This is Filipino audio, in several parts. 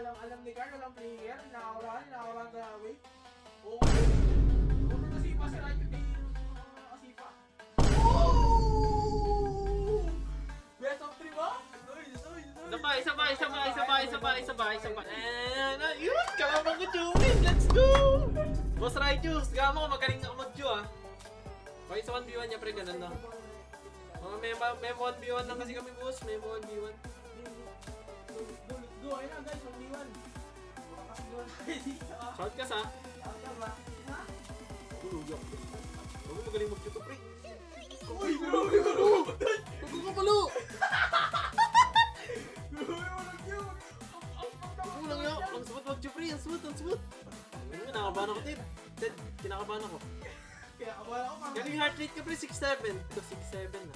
alam ni Carl, walang player. Nakawala na wait. Okay. Kung nasipa si Raito, di nakasipa. Oh! Best of 3 ba? Sabay. Yun! Kamabang ko, Jewin! Let's go! Boss Raijus, gama ko, magaling ako mag-Jew ah. Okay, sa 1v1 niya, pre, ganun no? May 1v1 lang kasi kami, boss. May 1v1. Go, ayun na guys, 1v1. Short ka sa? Ha? Tulog ako. Huwag mo magaling mag-Jew to, pre. Uy, grabe ka naman! Huwag ka palo! Kulang yun. Ang smooth mag-Jew, pre. Ang smooth. Kinakabahan ako, Ted. Kinakabahan ako. Kaya abala ko mga... Galing heart rate ka, pre. 6'7". Ito, 6'7 na.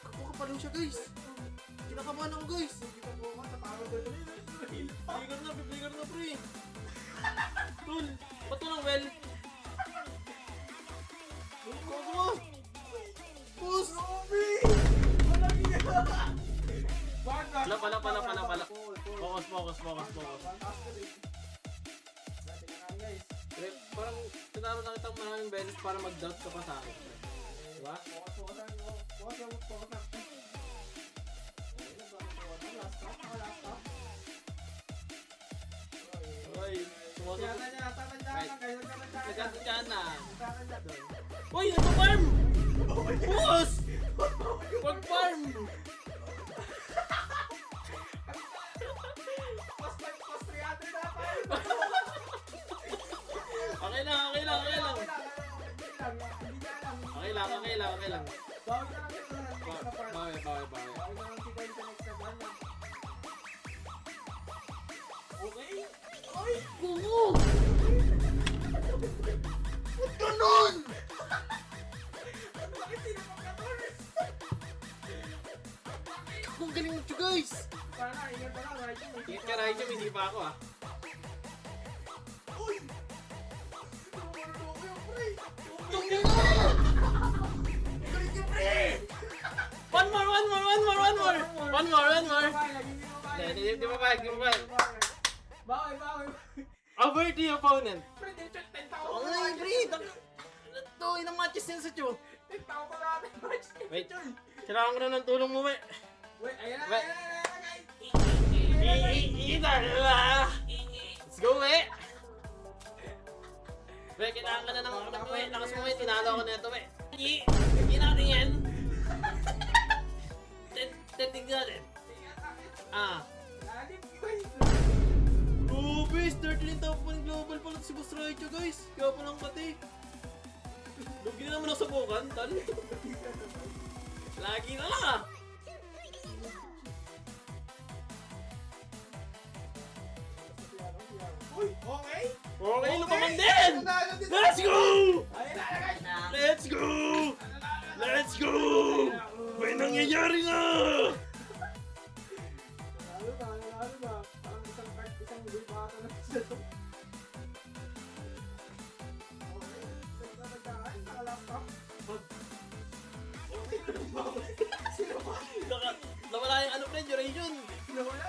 Kapo ka pa rin siya, guys. Kinakabahan ako, guys. Bibigyan na, pre. Tol, ba't ito ng well? Kago mo. Puss. Pala. Focus. Pre, parang tinaro na kitang maraming beses para mag-doubt ka pa sa akin. Diba? Uy, nagkatadyan na. Uy, nagpa-farm! Puss! Huwag farm! Okay lang. Bawi. Okay? Ay! Kuko! Ba't ganun? Bakit sino magkatulis? Kung galing mo siya, guys! Sana, ingat ka lang, Raiju. Ingat ka, Raiju, hindi pa ako ah. Uy! Tumulong ko yung pre! Tungin na! Galit yung pre! One more! Hindi pa ba? Bawi! Avert the opponent! Pre, 10 tao Oo nga yung pre! Ito, ilang matches yan sa Chu? 10 tao pa natin, match. Wait, kailangan ko na ng tulong mo, we. Wait, ayan na, Wait. guys! Idala! Let's go, we! We, kailangan ka na ng we. Lakas mo, we. Tinalo ako na ito, we. Hindi natin yan. Tignan natin. Lalim, guys! Grabe, 13 top 1 global pala si Boss Raiju, guys. Kaya pa lang pati. Lugi na naman ako sa bukan, tal. Lagi na lang ah. Uy, okay? Okay, lumaman din! Let's go! Ayan na, guys! Let's go! Let's go! May nangyayari na! Lalo na. Parang isang gulay pa ata na siya to. Okay, nagdaan, nakalaptop. Okay, sino ba? Nawala yung ano pre, duration. Nawala.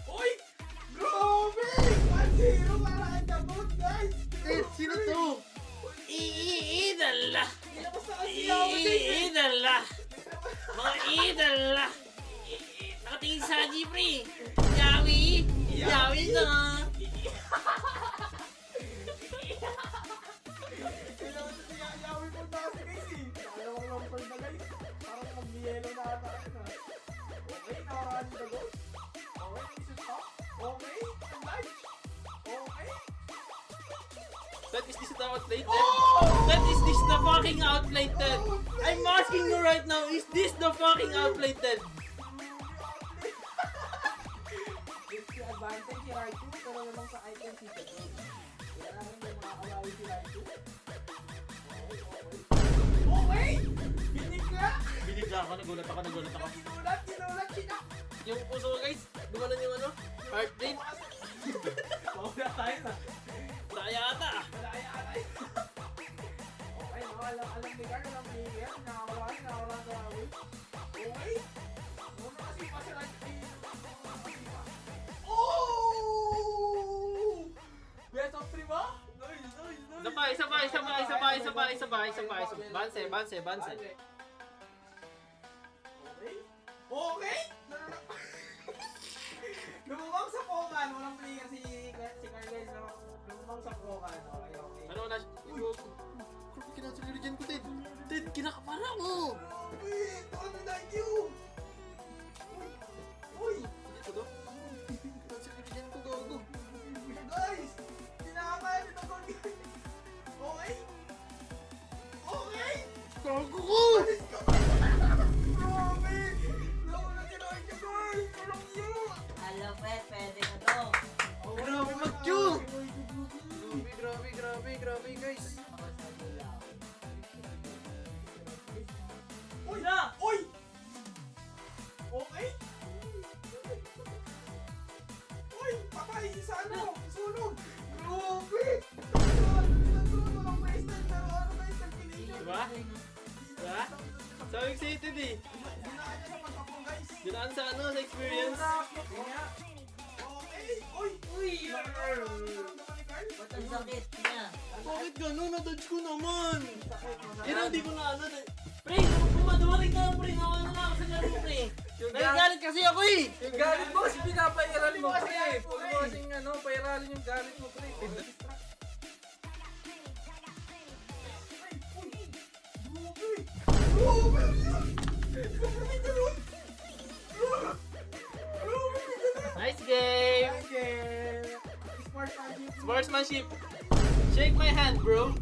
Uy! Grabe! 1-0 para ang dabot, guys! Sino to? Idala! Ilabas na kasi ako din! Idala! Mga idala! Nakatingin sa Haji pre! Yawi na! Kailangan na siya yawin mo na kasi guys eh! Ayaw ko lang pa na guys! Parang mag-yellow na ata yun ah! Okay, nakaraan yung dagot! Okay, isip pa! Okay, ang light! Okay! That is this the outplayed? That is this the fucking outplayed? I'm asking you right now, is this the fucking outplayed? It's the advantage si Raichu, pero naman sa item si Pedro. Kailangan may mga kawali si Raichu. Okay! Binigla! Binigla ako, nagulat ako. Ginulat, sinak! Yung puso ko guys, dumanan yung ano, heart rate. Mawala tayo na. Wala yata. Wala ay alay. Okay, no? alam ni Carl, alam ni Ian, nakawala ang gawin. Okay? Muna kasi pa sila Oh! Best of 3 ba? Nice. Isa pa. Banse. Okay? Okay? Lumubang sa Pokan, walang player si Carl guys. Lumubang sa Pokan. Okay. Ano na? Kinasaliri dyan ko, Ted. Ted, kinakapara mo! Wait! Ano na you? Uy! Dito to? Kinasaliri dyan ko, gago. Guys! Kinakapaya nito ko. Okay? Okay? Gago ko! Grabe! Nauna si Roger guys! Walang you! Alam mo, pwede na to. Grabe mag-Q! Grabe guys. Uy! Na! Uy! Okay? Uy! Patay! Sa ano? Sunog! Grabe! Walang wasted pero ano guys? Nag-finisher! Diba? Diba? Sabi ko sa'yo, Ted eh. Dinaan niya sa pagkapong guys! Dinaan sa ano, sa experience. Okay! Uy! Uy! Ba't ang sakit niya? Bakit gano'n? Na-dodge ko naman. Yan ang di ko na ano. Pre, dumating ka pre, nawa na ako sa laro pre. Nagagalit kasi ako eh. Yung galit mo, pinapairal mo, pre. Huwag mo kasing pairalin yung galit mo, pre. Nice game! Okay! Sportsmanship! Sportsmanship. Shake my hand, bro.